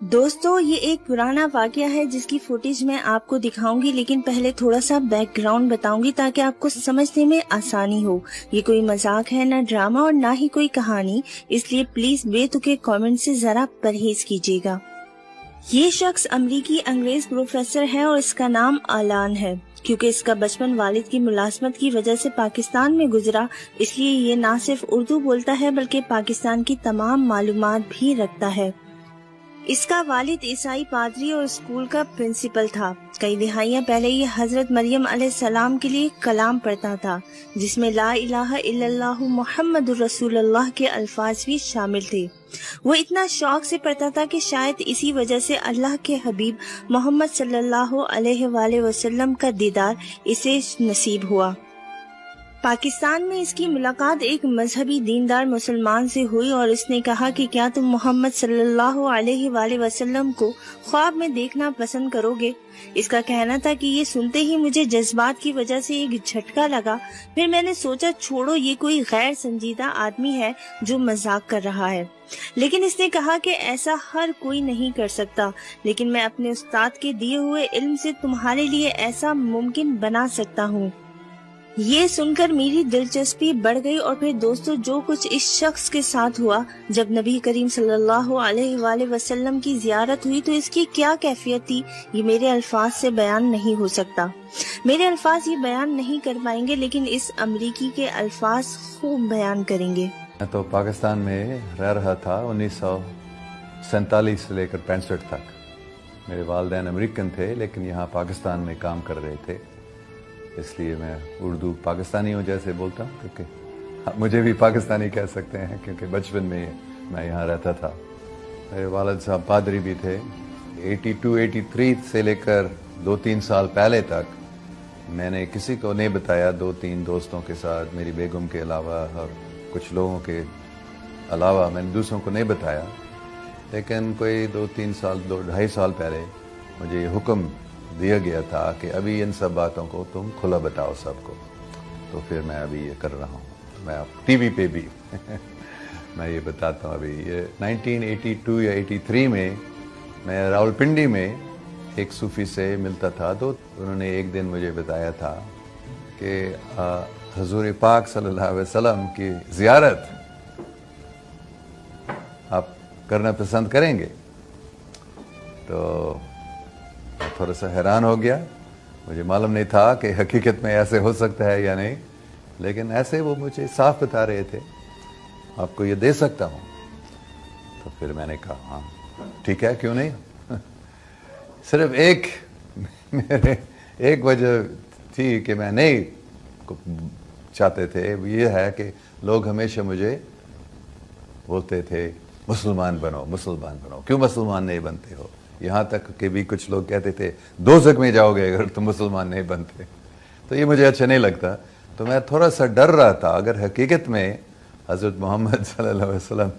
دوستو یہ ایک پرانا واقعہ ہے جس کی فوٹیج میں آپ کو دکھاؤں گی، لیکن پہلے تھوڑا سا بیک گراؤنڈ بتاؤں گی تاکہ آپ کو سمجھنے میں آسانی ہو۔ یہ کوئی مذاق ہے، نہ ڈرامہ اور نہ ہی کوئی کہانی، اس لیے پلیز بے تکے کامنٹ سے ذرا پرہیز کیجیے گا۔ یہ شخص امریکی انگریز پروفیسر ہے اور اس کا نام آلان ہے۔ کیونکہ اس کا بچپن والد کی ملازمت کی وجہ سے پاکستان میں گزرا، اس لیے یہ نہ صرف اردو بولتا ہے بلکہ پاکستان کی تمام معلومات بھی رکھتا ہے۔ اس کا والد عیسائی پادری اور اسکول کا پرنسپل تھا۔ کئی دہائیاں پہلے یہ حضرت مریم علیہ السلام کے لیے کلام پڑھتا تھا، جس میں لا الہ الا اللہ محمد الرسول اللہ کے الفاظ بھی شامل تھے۔ وہ اتنا شوق سے پڑھتا تھا کہ شاید اسی وجہ سے اللہ کے حبیب محمد صلی اللہ علیہ وآلہ وسلم کا دیدار اسے نصیب ہوا۔ پاکستان میں اس کی ملاقات ایک مذہبی دیندار مسلمان سے ہوئی اور اس نے کہا کہ کیا تم محمد صلی اللہ علیہ وآلہ وسلم کو خواب میں دیکھنا پسند کرو گے؟ اس کا کہنا تھا کہ یہ سنتے ہی مجھے جذبات کی وجہ سے ایک جھٹکا لگا۔ پھر میں نے سوچا چھوڑو، یہ کوئی غیر سنجیدہ آدمی ہے جو مذاق کر رہا ہے۔ لیکن اس نے کہا کہ ایسا ہر کوئی نہیں کر سکتا، لیکن میں اپنے استاد کے دیے ہوئے علم سے تمہارے لیے ایسا ممکن بنا سکتا ہوں۔ یہ سن کر میری دلچسپی بڑھ گئی۔ اور پھر دوستو جو کچھ اس شخص کے ساتھ ہوا جب نبی کریم صلی اللہ علیہ وآلہ وسلم کی زیارت ہوئی تو اس کی کیا کیفیت تھی، یہ میرے الفاظ سے بیان نہیں ہو سکتا۔ میرے الفاظ یہ بیان نہیں کر پائیں گے، لیکن اس امریکی کے الفاظ خوب بیان کریں گے۔ میں تو پاکستان میں رہ رہا تھا 1947 سے لے کر 65 تک۔ میرے والدین امریکن تھے لیکن یہاں پاکستان میں کام کر رہے تھے، اس لیے میں اردو پاکستانی ہوں جیسے بولتا ہوں، کیونکہ مجھے بھی پاکستانی کہہ سکتے ہیں کیونکہ بچپن میں میں یہاں رہتا تھا۔ میرے والد صاحب پادری بھی تھے۔ 82-83 سے لے کر 2-3 سال پہلے تک میں نے کسی کو نہیں بتایا، 2-3 دوستوں کے ساتھ، میری بیگم کے علاوہ اور کچھ لوگوں کے علاوہ میں نے دوسروں کو نہیں بتایا۔ لیکن کوئی 2-3 سال 2-2.5 سال پہلے مجھے یہ حکم دیا گیا تھا کہ ابھی ان سب باتوں کو تم کھلا بتاؤ سب کو۔ تو پھر میں ابھی یہ کر رہا ہوں، میں ٹی وی پہ بھی میں یہ بتاتا ہوں۔ ابھی یہ 1982 یا 83 میں میں راولپنڈی میں ایک صوفی سے ملتا تھا، تو انہوں نے ایک دن مجھے بتایا تھا کہ حضور پاک صلی اللہ علیہ وسلم کی زیارت آپ کرنا پسند کریں گے؟ تو میں تھوڑا سا حیران ہو گیا، مجھے معلوم نہیں تھا کہ حقیقت میں ایسے ہو سکتا ہے یا نہیں، لیکن ایسے وہ مجھے صاف بتا رہے تھے آپ کو یہ دے سکتا ہوں۔ تو پھر میں نے کہا ہاں ٹھیک ہے، کیوں نہیں۔ صرف ایک وجہ تھی کہ میں نہیں چاہتے تھے، یہ ہے کہ لوگ ہمیشہ مجھے بولتے تھے مسلمان بنو مسلمان بنو، کیوں مسلمان نہیں بنتے ہو؟ یہاں تک کہ بھی کچھ لوگ کہتے تھے دوزخ میں جاؤ گے اگر تم مسلمان نہیں بنتے۔ تو یہ مجھے اچھا نہیں لگتا، تو میں تھوڑا سا ڈر رہا تھا اگر حقیقت میں حضرت محمد صلی اللہ علیہ وسلم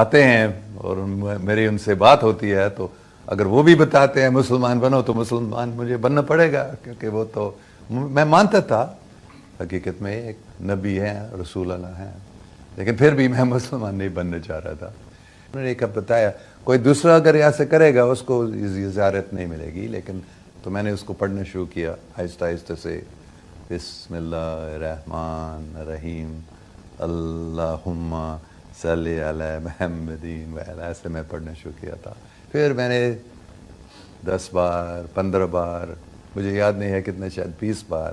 آتے ہیں اور میری ان سے بات ہوتی ہے، تو اگر وہ بھی بتاتے ہیں مسلمان بنو تو مسلمان مجھے بننا پڑے گا، کیونکہ وہ تو میں مانتا تھا حقیقت میں ایک نبی ہیں، رسول اللہ ہیں، لیکن پھر بھی میں مسلمان نہیں بننا چاہ رہا تھا۔ انہوں نے ایک بتایا کوئی دوسرا اگر ایسے کرے گا اس کو زیارت نہیں ملے گی، لیکن تو میں نے اس کو پڑھنا شروع کیا آہستہ آہستہ سے، بسم اللہ الرحمن الرحیم اللہم صلی علی محمدین وعلی، ایسے میں پڑھنا شروع کیا تھا۔ پھر میں نے 10 بار 15 بار، مجھے یاد نہیں ہے کتنے، شاید 20 بار۔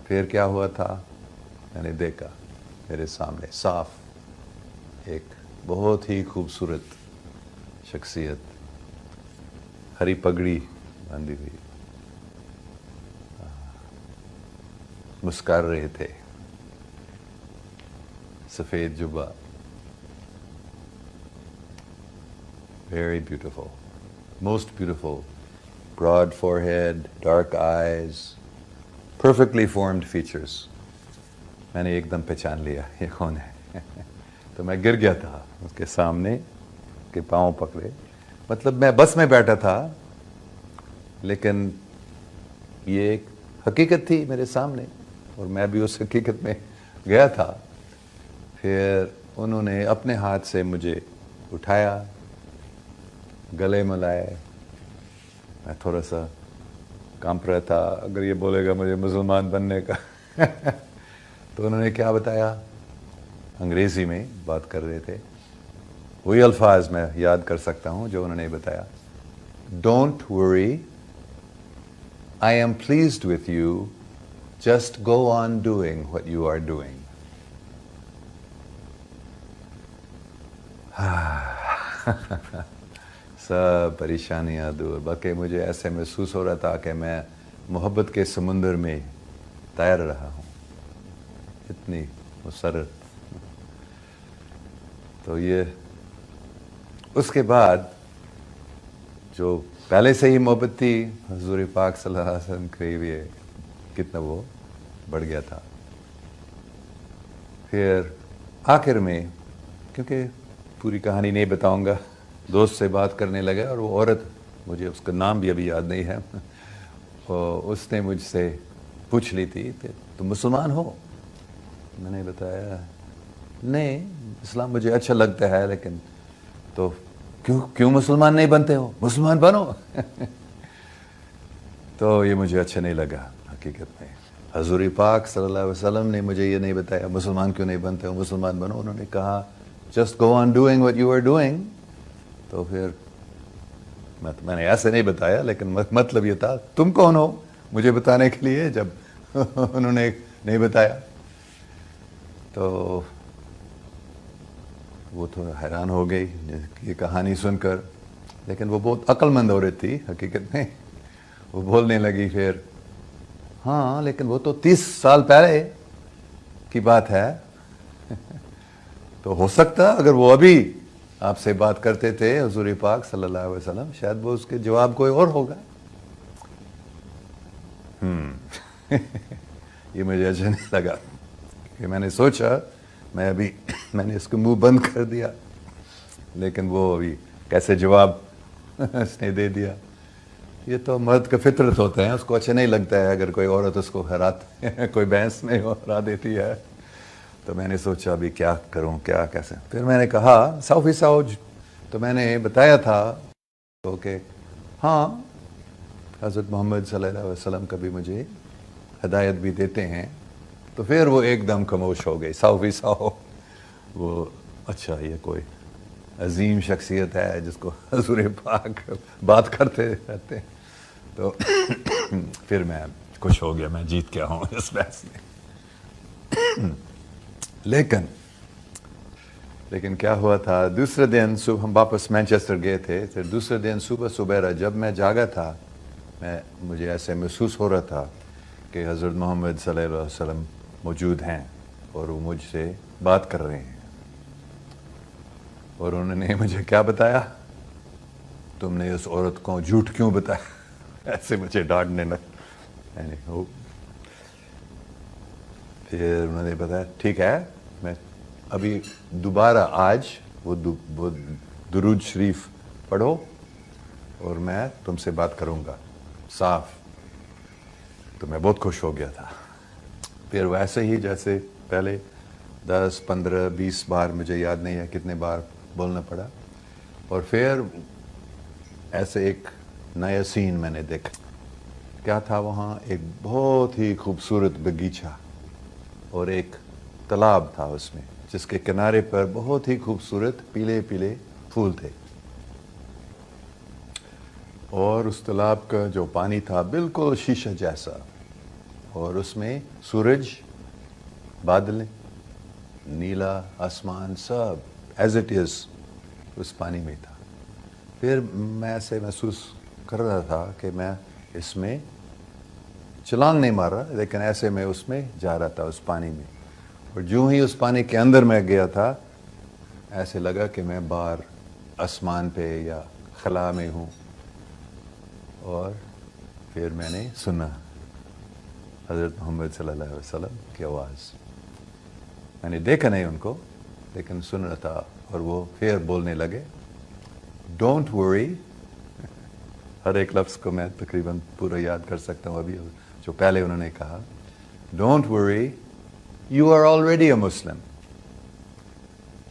پھر کیا ہوا تھا، میں نے دیکھا میرے سامنے صاف ایک بہت ہی خوبصورت شخصیت، ہری پگڑی باندھی ہوئی، مسکر رہے تھے، سفید Jabba, very beautiful, most beautiful, broad forehead, dark eyes, perfectly formed features. میں نے ایک دم پہچان لیا یہ کون ہے۔ تو میں گر گیا تھا اس کے سامنے، کے پاؤں پکڑے، مطلب میں بس میں بیٹھا تھا لیکن یہ ایک حقیقت تھی میرے سامنے اور میں بھی اس حقیقت میں گیا تھا۔ پھر انہوں نے اپنے ہاتھ سے مجھے اٹھایا گلے ملائے. میں تھوڑا سا کانپ رہا تھا اگر یہ بولے گا مجھے مسلمان بننے کا. تو انہوں نے کیا بتایا, انگریزی میں بات کر رہے تھے, وہی الفاظ میں یاد کر سکتا ہوں جو انہوں نے بتایا. Don't worry, I am pleased with you, just go on doing what you are doing. سب پریشانیاں دور. باقی مجھے ایسے محسوس ہو رہا تھا کہ میں محبت کے سمندر میں تیر رہا ہوں, اتنی مسرت. تو یہ اس کے بعد جو پہلے سے ہی محبت تھی حضور پاک صلی اللہ علیہ وسلم قریب, یہ کتنا وہ بڑھ گیا تھا. پھر آخر میں, کیونکہ پوری کہانی نہیں بتاؤں گا, دوست سے بات کرنے لگا اور وہ عورت, مجھے اس کا نام بھی ابھی یاد نہیں ہے, اس نے مجھ سے پوچھ لی تھی کہ تم مسلمان ہو. میں نے بتایا نہیں, اسلام مجھے اچھا لگتا ہے, لیکن تو کیوں مسلمان نہیں بنتے ہو, مسلمان بنو. تو یہ مجھے اچھا نہیں لگا حقیقت میں. حضور پاک صلی اللہ علیہ وسلم نے مجھے یہ نہیں بتایا مسلمان کیوں نہیں بنتے ہو, مسلمان بنو. انہوں نے کہا just go on doing what you are doing. تو پھر میں نے ایسے نہیں بتایا, لیکن مطلب یہ تھا تم کون ہو مجھے بتانے کے لیے, جب انہوں نے نہیں بتایا. تو وہ تھوڑا حیران ہو گئی یہ کہانی سن کر, لیکن وہ بہت عقل مند عورت تھی حقیقت میں. وہ بولنے لگی پھر, ہاں لیکن وہ تو 30 سال پہلے کی بات ہے. تو ہو سکتا اگر وہ ابھی آپ سے بات کرتے تھے حضور پاک صلی اللہ علیہ وسلم, شاید وہ اس کے جواب کوئی اور ہوگا. یہ مجھے اچھا نہیں لگا کہ میں نے سوچا میں نے اس کو منہ بند کر دیا, لیکن وہ ابھی کیسے جواب اس نے دے دیا. یہ تو مرد کا فطرت ہوتا ہے, اس کو اچھا نہیں لگتا ہے اگر کوئی عورت اس کو کوئی بحث میں ہرا دیتی ہے. تو میں نے سوچا ابھی کیا کروں, کیا کیسے. پھر میں نے کہا سو فی سوج, تو میں نے بتایا تھا تو کہ ہاں حضرت محمد صلی اللہ علیہ وسلم کبھی مجھے ہدایت بھی دیتے ہیں. تو پھر وہ ایک دم خاموش ہو گئی, سو فی سو. وہ اچھا یہ کوئی عظیم شخصیت ہے جس کو حضور پاک بات کرتے رہتے. تو پھر میں خوش ہو گیا, میں جیت گیا ہوں اس بحث میں. لیکن کیا ہوا تھا, دوسرے دن صبح ہم واپس مینچسٹر گئے تھے. پھر دوسرے دن صبح صبح جب میں جاگا تھا, مجھے ایسے محسوس ہو رہا تھا کہ حضرت محمد صلی اللہ علیہ وسلم موجود ہیں اور وہ مجھ سے بات کر رہے ہیں. اور انہوں نے مجھے کیا بتایا, تم نے اس عورت کو جھوٹ کیوں بتایا. ایسے مجھے ڈانٹنے لگا. پھر انہوں نے بتایا ٹھیک ہے, میں ابھی دوبارہ آج وہ درود شریف پڑھو اور میں تم سے بات کروں گا صاف. تو میں بہت خوش ہو گیا تھا. پھر ویسے ہی جیسے پہلے 10 15 20 بار, مجھے یاد نہیں ہے کتنے بار بولنا پڑا. اور پھر ایسے ایک نیا سین میں نے دیکھا. کیا تھا وہاں, ایک بہت ہی خوبصورت باغیچہ اور ایک تالاب تھا اس میں, جس کے کنارے پر بہت ہی خوبصورت پیلے پیلے پھول تھے. اور اس تالاب کا جو پانی تھا بالکل شیشہ جیسا, اور اس میں سورج, بادل, نیلا آسمان سب ایز اٹ از اس پانی میں تھا. پھر میں ایسے محسوس کر رہا تھا کہ میں اس میں چھلانگ نہیں مار رہا, لیکن ایسے میں اس میں جا رہا تھا اس پانی میں. اور جو ہی اس پانی کے اندر میں گیا تھا, ایسے لگا کہ میں باہر آسمان پہ یا خلا میں ہوں. اور پھر میں نے سنا حضرت محمد صلی اللہ علیہ وسلم کی آواز. میں نے دیکھا نہیں ان کو, لیکن سن رہا تھا. اور وہ پھر بولنے لگے, ڈونٹ ورری. ہر ایک لفظ کو میں تقریباً پورا یاد کر سکتا ہوں ابھی, جو پہلے انہوں نے کہا, don't worry, you are already a Muslim.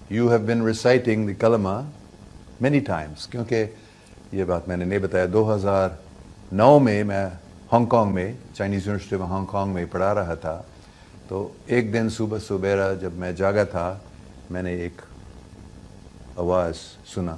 You have been reciting the kalma many Times. کیونکہ یہ بات میں نے نہیں بتایا. 2009 میں ہانگ کانگ میں چائنیز یونیورسٹی میں ہانگ کانگ میں پڑھا رہا تھا. تو ایک دن صبح صبح جب میں جاگا تھا میں نے ایک آواز سنا.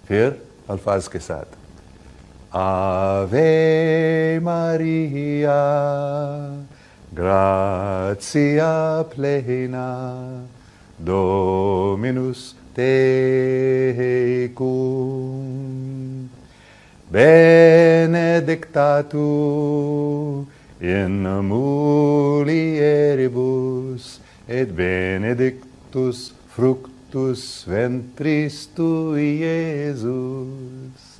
پھر الفاظ کے ساتھ آوے ماریا گراتیا پلینا Dominus tecum, benedicta tu in mulieribus, et benedictus fructus ventris tui, Iesus.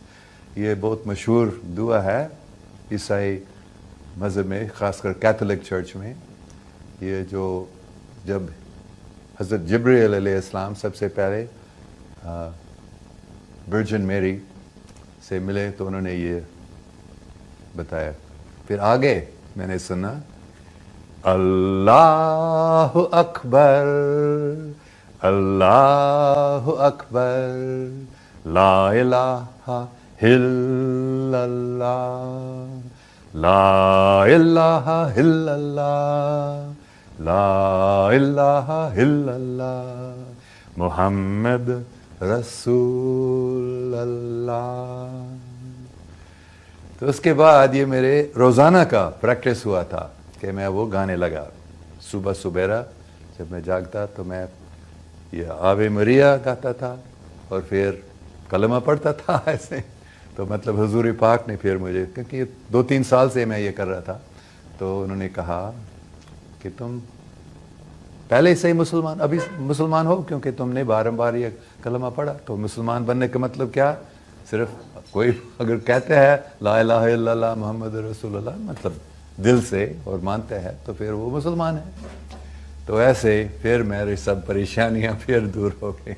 یہ بہت مشہور دعا ہے عیسائی مذہب میں، خاص کر کیتھولک چرچ میں. یہ جو جب حضرت جبرائیل علیہ السلام سب سے پہلے ورجن میری سے ملے تو انہوں نے یہ بتایا. پھر آگے میں نے سنا اللہ اکبر اللہ اکبر لا الہ الا اللہ لا الہ الا اللہ لا الہ الا اللہ محمد رسول اللہ. تو اس کے بعد یہ میرے روزانہ کا پریکٹس ہوا تھا کہ میں وہ گانے لگا. صبح صبح جب میں جاگتا تو میں یہ آوے مریا گاتا تھا اور پھر کلمہ پڑھتا تھا ایسے. تو مطلب حضور پاک نے پھر مجھے، کیونکہ 2-3 سال سے میں یہ کر رہا تھا، تو انہوں نے کہا کہ تم پہلے سے ہی مسلمان، ابھی مسلمان ہو کیونکہ تم نے بار یہ کلمہ پڑھا. تو مسلمان بننے کا مطلب کیا؟ صرف کوئی اگر کہتے ہیں لا الہ الا اللہ محمد رسول اللہ، مطلب دل سے اور مانتے ہیں تو پھر وہ مسلمان ہے. تو ایسے پھر میری سب پریشانیاں پھر دور ہو گئی.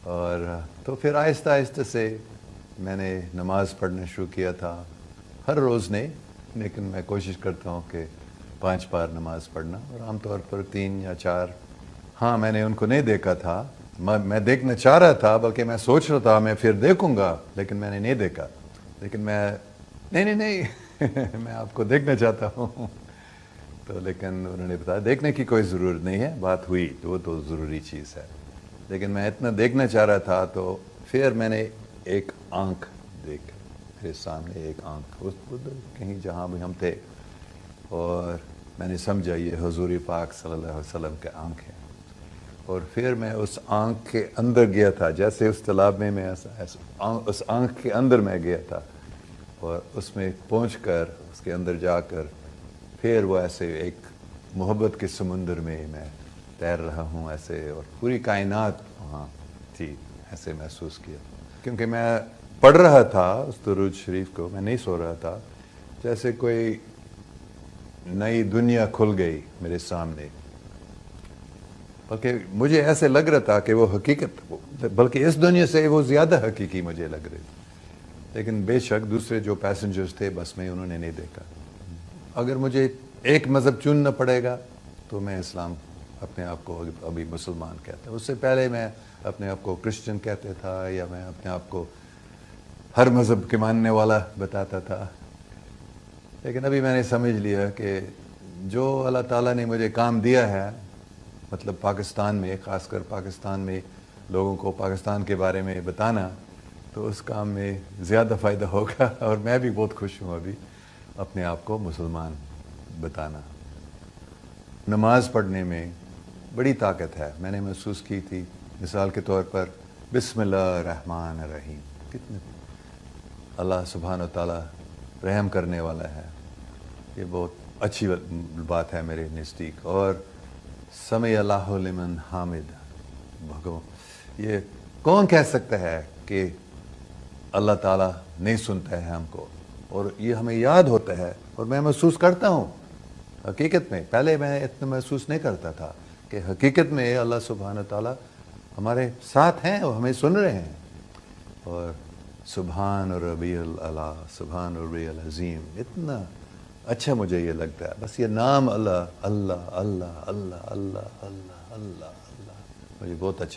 اور تو پھر آہستہ آہستہ سے میں نے نماز پڑھنا شروع کیا تھا، ہر روز نہیں، لیکن میں کوشش کرتا ہوں کہ 5 بار نماز پڑھنا، اور عام طور پر 3 یا 4. ہاں میں نے ان کو نہیں دیکھا تھا، میں دیکھنا چاہ رہا تھا، بلکہ میں سوچ رہا تھا میں پھر دیکھوں گا، لیکن میں نے نہیں دیکھا. لیکن میں نہیں میں آپ کو دیکھنا چاہتا ہوں. تو لیکن انہوں نے بتایا دیکھنے کی کوئی ضرورت نہیں ہے. بات ہوئی وہ تو ضروری چیز ہے، لیکن میں اتنا دیکھنا چاہ رہا تھا. تو پھر میں نے ایک آنکھ دیکھ، میرے سامنے ایک آنکھ ادھر کہیں جہاں بھی ہم تھے، اور میں نے سمجھا یہ حضور پاک صلی اللہ علیہ وسلم کے آنکھ ہے. اور پھر میں اس آنکھ کے اندر گیا تھا، جیسے اس تالاب میں اس آنکھ کے اندر میں گیا تھا، اور اس میں پہنچ کر اس کے اندر جا کر پھر وہ ایسے ایک محبت کے سمندر میں میں تیر رہا ہوں ایسے، اور پوری کائنات وہاں تھی، ایسے محسوس کیا. کیونکہ میں پڑھ رہا تھا اس درود شریف کو، میں نہیں سو رہا تھا، جیسے کوئی نئی دنیا کھل گئی میرے سامنے. بلکہ مجھے ایسے لگ رہا تھا کہ وہ حقیقت، بلکہ اس دنیا سے وہ زیادہ حقیقی مجھے لگ رہی. لیکن بے شک دوسرے جو پیسنجرز تھے بس میں انہوں نے نہیں دیکھا. اگر مجھے ایک مذہب چننا پڑے گا تو میں اسلام اپنے آپ کو ابھی مسلمان کہتا ہوں. اس سے پہلے میں اپنے آپ کو کرسچن کہتا تھا، یا میں اپنے آپ کو ہر مذہب کے ماننے والا بتاتا تھا. لیکن ابھی میں نے سمجھ لیا کہ جو اللہ تعالیٰ نے مجھے کام دیا ہے، مطلب پاکستان میں، خاص کر پاکستان میں لوگوں کو پاکستان کے بارے میں بتانا، تو اس کام میں زیادہ فائدہ ہوگا. اور میں بھی بہت خوش ہوں ابھی اپنے آپ کو مسلمان بتانا. نماز پڑھنے میں بڑی طاقت ہے، میں نے محسوس کی تھی. مثال کے طور پر بسم اللہ الرحمن الرحیم، کتنے اللہ سبحانہ و تعالیٰ رحم کرنے والا ہے، یہ بہت اچھی بات ہے میرے نزدیک. اور سمع اللہ لمن حامد، یہ کون کہہ سکتا ہے کہ اللہ تعالیٰ نہیں سنتا ہے ہم کو، اور یہ ہمیں یاد ہوتا ہے. اور میں محسوس کرتا ہوں حقیقت میں، پہلے میں اتنا محسوس نہیں کرتا تھا کہ حقیقت میں اللہ سبحانہ تعالیٰ ہمارے ساتھ ہیں اور ہمیں سن رہے ہیں. اور سبحان ربی العلا، سبحان ربی العظیم، اتنا اچھا مجھے یہ لگتا ہے. بس یہ نام اللہ اللہ اللہ اللہ اللہ اللہ اللہ اللہ مجھے بہت اچھا